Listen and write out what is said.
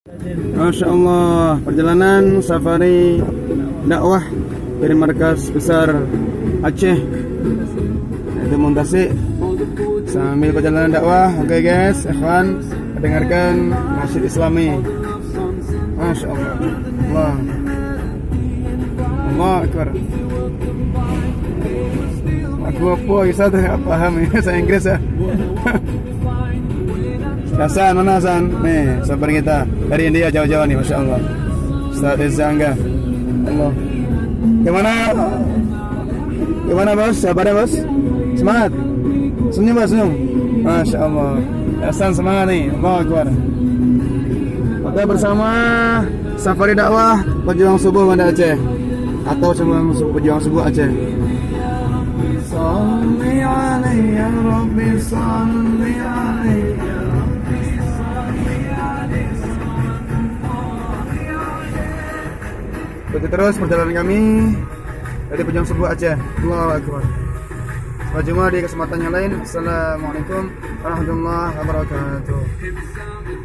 Masya Allah, perjalanan safari dakwah dari markas besar Aceh itu Muntasik sambil perjalanan dakwah. Oke guys, ikhwan, dengarkan nasyid Islami. Masya Allah, Allah, Allah Akbar. Aku apa kisah tuh nggak paham ya bahasa Inggris ya. Hasan, mana Hasan? Nih, sabar kita dari India jauh-jauh nih, Masya Allah. Ustaz Zangga. Allah. Gimana? Gimana bos? Sabarnya bos? Semangat. Senyum bos, senyum. Masya Allah. Hasan semangat nih. Allah Akbar. Oke, bersama safari dakwah pejuang subuh Banda Aceh atau pejuang subuh Aceh. Salli alaihi ya Rabbi, salli alaihi. Ikuti terus perjalanan kami dari Pejuang Subuh Aceh. Allahu Akbar. Sampai jumpa di kesempatan yang lain. Assalamualaikum warahmatullahi wabarakatuh.